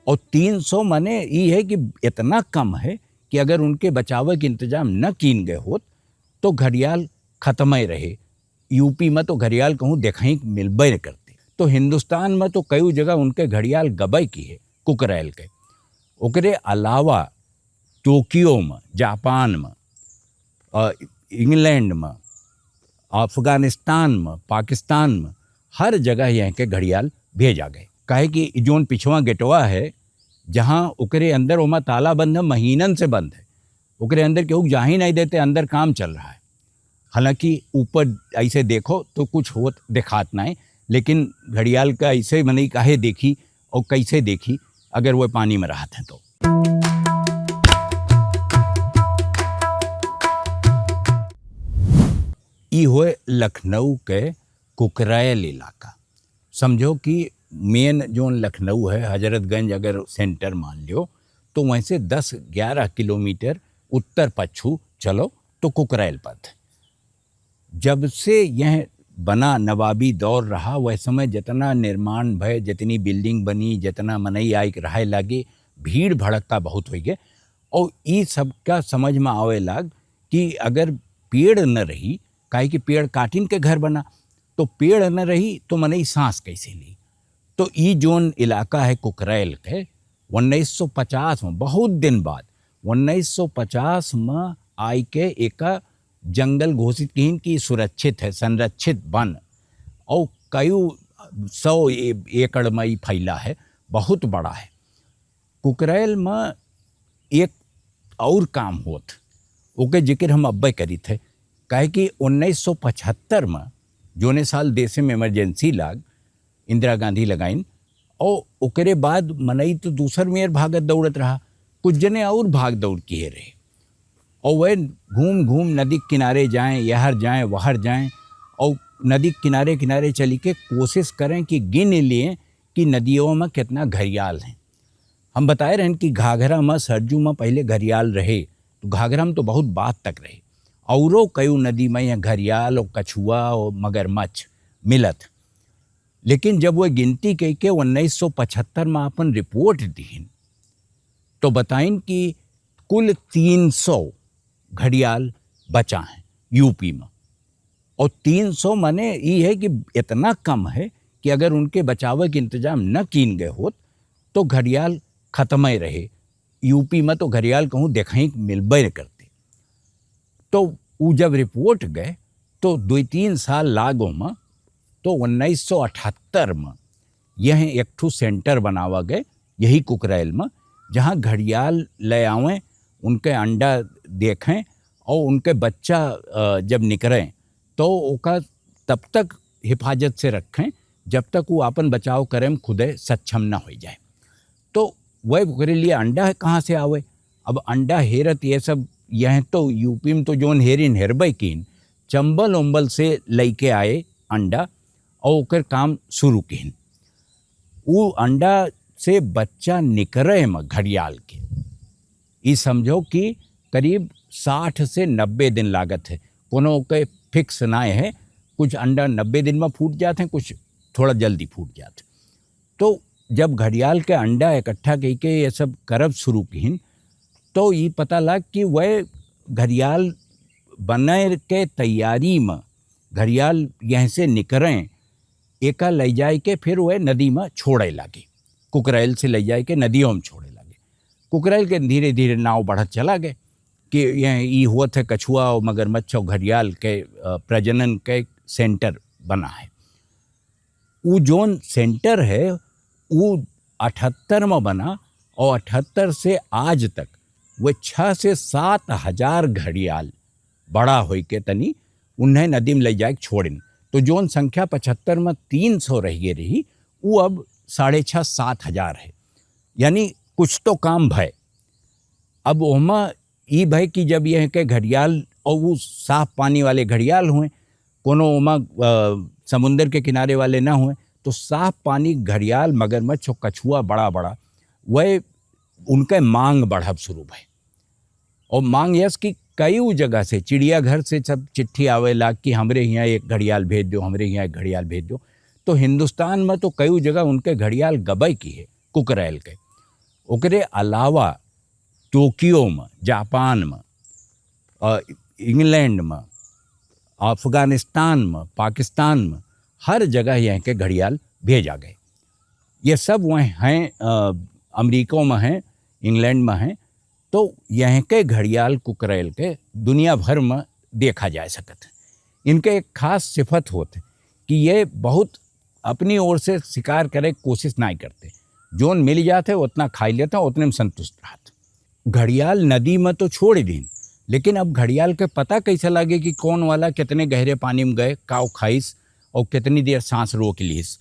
और 300 माने ये है कि इतना कम है कि अगर उनके बचाव के इंतजाम न कीन गए होत तो घड़ियाल खत्म ही रहे। यूपी में तो घड़ियाल कहूँ देखई मिलबे न करते। तो हिंदुस्तान में तो कई जगह उनके घड़ियाल गबई की है कुकरैल के। ओकरे अलावा टोक्यो में, जापान में, इंग्लैंड में, अफगानिस्तान में, पाकिस्तान में, हर जगह यहाँ के घड़ियाल भेजा गए। काहे कि जोन पिछवा गेटवा है जहाँ ओकरे अंदर ओमा ताला बंद है, महीनन से बंद है, ओकरे अंदर केहू जा ही नहीं देते, अंदर काम चल रहा है। हालांकि ऊपर ऐसे देखो तो कुछ होत दिखात नहीं, लेकिन घड़ियाल का ऐसे मने काहे देखी और कैसे देखी अगर वो पानी में रहते हैं तो। ये हुए लखनऊ के कुकरैल इलाका। समझो कि मेन जो लखनऊ है, हजरतगंज अगर सेंटर मान लियो तो वहीं से 10-11 किलोमीटर उत्तर पच्छू चलो तो कुकरैल पथ। जब से यह बना नवाबी दौर रहा, वह समय जितना निर्माण भय, जितनी बिल्डिंग बनी, जितना मनई आई रहे लगे, भीड़ भड़कता बहुत हो गए। और ये सबका समझ में आवे लग कि अगर पेड़ न रही, काहे कि पेड़ काटिन के घर बना, तो पेड़ न रही तो मनई सांस कैसे ली। तो ये जोन इलाका है कुकरैल के 1950 में, बहुत दिन बाद 1950 में आई के एक जंगल घोषित किन की सुरक्षित है, संरक्षित वन, और कई 100 एकड़ में ही फैला है, बहुत बड़ा है। कुकरैल में एक और काम होत, ओके जिक्र हम अब्बे करी थे। काहे कि 1975 में जोने साल देश में इमरजेंसी लाग, इंदिरा गांधी लगाइन, और ओकरे बाद मनई तो दूसर मेयर भागत दौड़त रहा, कुछ जने और भाग दौड़ किए रहे, और वह घूम घूम नदी किनारे जाएं, यहर जाएं वहर जाएं, और नदी किनारे किनारे चली के कोशिश करें कि गिन लिए कि नदियों में कितना घड़ियाल हैं। हम बताए रहें कि घाघरा में, सरजू में पहले घड़ियाल रहे, तो घाघरा में तो बहुत बात तक रहे, औरों कई नदी में यह घड़ियाल और कछुआ और मगरमच्छ मिलत। लेकिन जब वह गिनती कह के 1975 में अपन रिपोर्ट दी तो बताइन कि कुल 300 घड़ियाल बचा हैं यूपी में। और 300 माने ये है कि इतना कम है कि अगर उनके बचाव के इंतजाम न कीन गए होत तो घड़ियाल खत्म ही रहे। यूपी में तो घड़ियाल कहूँ देखई मिलबे न करते। तो वो जब रिपोर्ट गए तो 2-3 साल लागो में, तो 1978 में यह एक ठू सेंटर बनावा गए यही कुकरैल में, जहाँ घड़ियाल ले आवें, उनके अंडा देखें और उनके बच्चा जब निकलें तो उनका तब तक हिफाजत से रखें जब तक वो अपन बचाव करें खुदे सक्षम ना हो जाए। तो वह ओकरे लिए अंडा कहाँ से आवे। अब अंडा हेरत ये सब यह तो यूपी में तो जोन हेरिन हेरबे कीन, चंबल उम्बल से लेके आए अंडा और ओकर काम शुरू कीन। वो अंडा से बच्चा निकरे में घड़ियाल के, ये समझो कि करीब 60 से 90 दिन लागत है। कोनो के फिक्स ना है, कुछ अंडा 90 दिन में फूट जाते हैं, कुछ थोड़ा जल्दी फूट जाते। तो जब घड़ियाल के अंडा इकट्ठा करके ये सब करब शुरू कीन तो ये पता लग कि वह घड़ियाल बने के तैयारी में घड़ियाल यहाँ से निकलें, एका ले जाए के फिर वह नदी में छोड़े लगे, कुकरैल से ले जाए के नदियों में छोड़े लगे। कुकरैल के धीरे धीरे नाव बढ़त चला गए कि ये हुआ था कछुआ और मगरमच्छ और घड़ियाल के प्रजनन के सेंटर बना है। वो जोन सेंटर है वो 78 में बना और 78 से आज तक वह 6 से 7 हजार घड़ियाल बड़ा हो के तनी उन्हें नदी में ले जाए छोड़िन। तो जोन संख्या 75 में 300 रही वो अब 6.5-7 हजार है। यानी कुछ तो काम भय। अब ओमा ये भय कि जब यह के घड़ियाल और वो साफ पानी वाले घड़ियाल हुए, कोनो ओमा समुंदर के किनारे वाले ना हुए, तो साफ पानी घड़ियाल मगरमच्छ और कछुआ बड़ा बड़ा वह उनके मांग बढ़ब शुरू भय। और मांग यस कि कई जगह से चिड़ियाघर से सब चिट्ठी आवेला कि हमरे यहाँ एक घड़ियाल भेज दो, हमरे यहाँ एक घड़ियाल भेज दो। तो हिंदुस्तान में तो कई जगह उनके घड़ियाल गबई की है कुकरैल के। ओकरे अलावा टोक्यो में, जापान में, इंग्लैंड में, अफगानिस्तान में, पाकिस्तान में, हर जगह यहाँ के घड़ियाल भेजा गए। ये सब वहाँ हैं, अमेरिका में हैं, इंग्लैंड में हैं। तो यहाँ के घड़ियाल कुकरैल के दुनिया भर में देखा जा सकत है। इनके एक खास सिफत होते कि ये बहुत अपनी ओर से शिकार करे कोशिश नहीं करते, जोन मिल जाते उतना खाई लेते, उतने में संतुष्ट रहते। घड़ियाल नदी में तो छोड़ दिन, लेकिन अब घड़ियाल के पता कैसे लगे कि कौन वाला कितने गहरे पानी में गए, काव खाइस और कितनी देर सांस रोक लीस।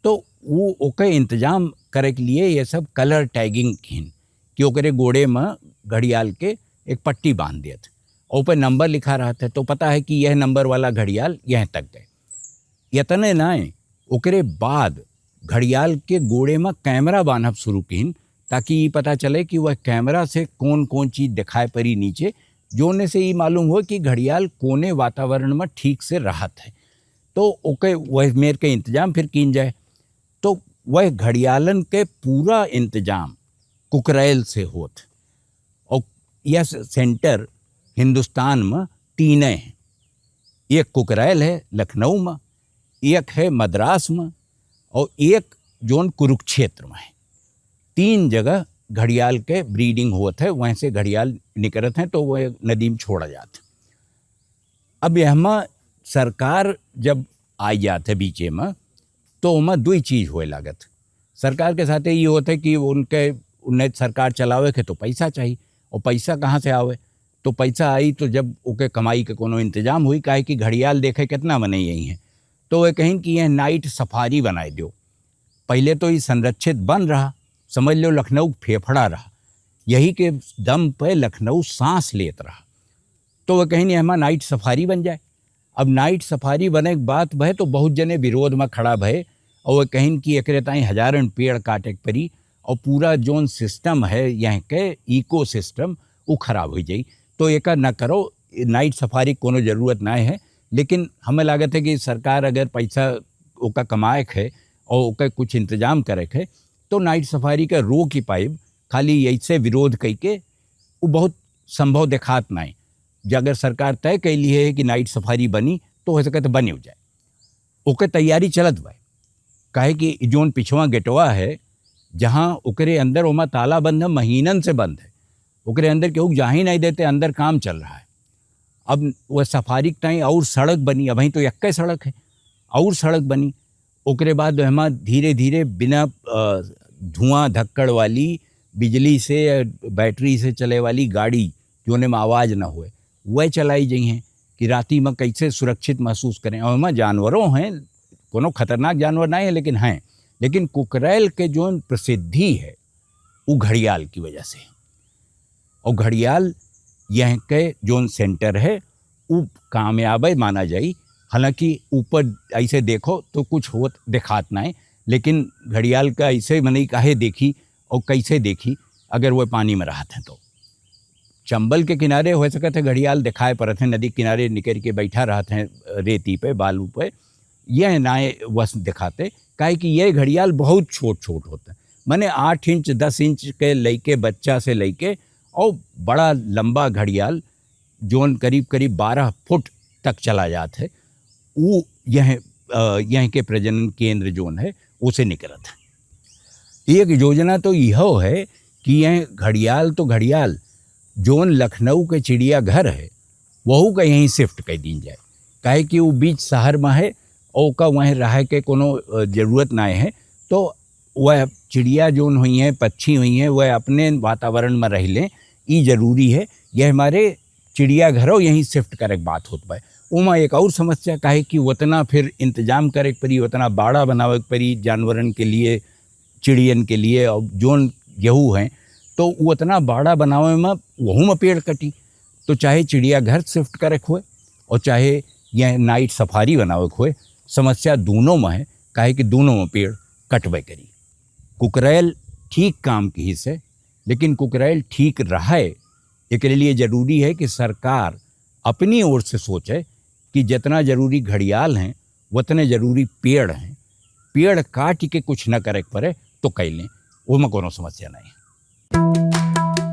तो वो ओके इंतजाम करे के लिए ये सब कलर टैगिंग खिन कि ओकरे गोड़े में घड़ियाल के एक पट्टी बांध देते और ऊपर नंबर लिखा रहता है, तो पता है कि यह नंबर वाला घड़ियाल यहाँ तक गए। इतने नहीं, ओकरे बाद घड़ियाल के गोड़े में कैमरा बांधब शुरू किन, ताकि ये पता चले कि वह कैमरा से कौन कौन चीज़ दिखाई पड़ी नीचे, जोने से ये मालूम हो कि घड़ियाल कोने वातावरण में ठीक से रहत है। तो ओके वह मेर के इंतजाम फिर किन जाए। तो वह घड़ियालन के पूरा इंतजाम कुकरैल से होत। और यह सेंटर हिंदुस्तान में 3 हैं। एक कुकरैल है लखनऊ में, एक है मद्रास में, और एक जोन कुरुक्षेत्र में है। 3 जगह घड़ियाल के ब्रीडिंग होत है, वहीं से घड़ियाल निकलत हैं तो वह नदी में छोड़ा जाते। अब यहाँ सरकार जब आई जाते बीचे में, तो उनमें 2 चीज़ होए लागत। सरकार के साथ ये होता है कि उन्हें सरकार चलावे के तो पैसा चाहिए, और पैसा कहाँ से आवे। तो पैसा आई तो जब ओके कमाई के कोनो इंतजाम हुई, काहे कि घड़ियाल देखे कितना बने यही हैं, तो वे कहीं कि यह नाइट सफारी बनाए दो। पहले तो ये संरक्षित बन रहा, समझ लो लखनऊ फेफड़ा रहा, यही के दम पे लखनऊ सांस लेत रहा। तो वह कहीं यहाँ नाइट सफारी बन जाए। अब नाइट सफारी बने के बात भय तो बहुत जने विरोध में खड़ा भय, और वह कहीं कि एकरे ताई हजारन पेड़ काटे के पड़ी, और पूरा जोन सिस्टम है यहाँ के इको सिस्टम वो खराब हो जाई। तो एक न करो, नाइट सफारी कोनो ज़रूरत ना है। लेकिन हमें लागत है कि सरकार अगर पैसा ओका कमाए है और ओका कुछ इंतजाम करे है, तो नाइट सफारी का रोक ही पाइब। खाली ऐसे विरोध कई के वो बहुत संभव देखात नहीं। अगर सरकार तय कैली है कि नाइट सफारी बनी, तो हो सके तो बनी हो जाए। ओके तैयारी चलत बा, काहे कि जोन पिछवा गेटवा है जहाँ ओकरे अंदर ओमा ताला बंद है, महीनन से बंद है, ओकरे अंदर केहू जा ही नहीं देते, अंदर काम चल रहा है। अब वह सफारी के टाइम और सड़क बनी, अब वहीं तो एक सड़क है, और सड़क बनी। ओकरे बाद हम धीरे धीरे बिना धुआं धक्कड़ वाली, बिजली से बैटरी से चले वाली गाड़ी जोने में आवाज़ ना होए, वह चलाई जाइ हैं कि राती में कैसे सुरक्षित महसूस करें। और वहाँ जानवरों हैं, कोनो खतरनाक जानवर नहीं है लेकिन हैं। लेकिन कुकरैल के जो प्रसिद्धि है वो घड़ियाल की वजह से। और घड़ियाल यहाँ के जोन सेंटर है वो कामयाब माना जाई। हालांकि ऊपर ऐसे देखो तो कुछ होत दिखात नहीं, लेकिन घड़ियाल का ऐसे मने काहे देखी और कैसे देखी अगर वो पानी में रहते हैं। तो चंबल के किनारे हो सकते हैं घड़ियाल दिखाए पड़ते हैं, नदी किनारे निकल के बैठा रहते हैं रेती पे, बालू पे, यह नाए वस दिखाते। काहे कि ये घड़ियाल बहुत छोट छोट होते हैं, माने 8 इंच 10 इंच के लइके, बच्चा से लइके, और बड़ा लंबा घड़ियाल जोन करीब करीब 12 फुट तक चला जाता है, वो यहाँ के प्रजनन केंद्र जोन है उसे निकलत है। एक योजना तो यह है कि यह घड़ियाल तो घड़ियाल जोन लखनऊ के चिड़िया घर है वहू का यहीं शिफ्ट कर दी जाए, काहे कि वो बीच शहर में है और का वहीं रह के कोनो ज़रूरत ना है। तो वह चिड़िया जोन हुई हैं, पक्षी हुई हैं, वह अपने वातावरण में रह लें, ये ज़रूरी है। यह हमारे चिड़िया घरों यहीं शिफ्ट करे बात होत पाए। उमा एक और समस्या काहे कि उतना फिर इंतजाम करे पड़ी, उतना बाड़ा बनावे पड़ी जानवरन के लिए, चिड़ियन के लिए, और जोन गेहूँ हैं तो उतना बाड़ा बनावे में वहू में पेड़ कटी। तो चाहे चिड़िया घर शिफ्ट करे हुए और चाहे यह नाइट सफारी बनावे हुए, समस्या दोनों में है, काहे कि दोनों में पेड़ कटबे करी। कुकरैल ठीक काम की हिस्से, लेकिन कुकरैल ठीक रहे एक लिए ज़रूरी है कि सरकार अपनी ओर से सोचे कि जितना ज़रूरी घड़ियाल हैं उतने ज़रूरी पेड़ हैं। पेड़ काट के कुछ न करे पड़े तो कैलें, वो में कोनो समस्या नहीं है। है।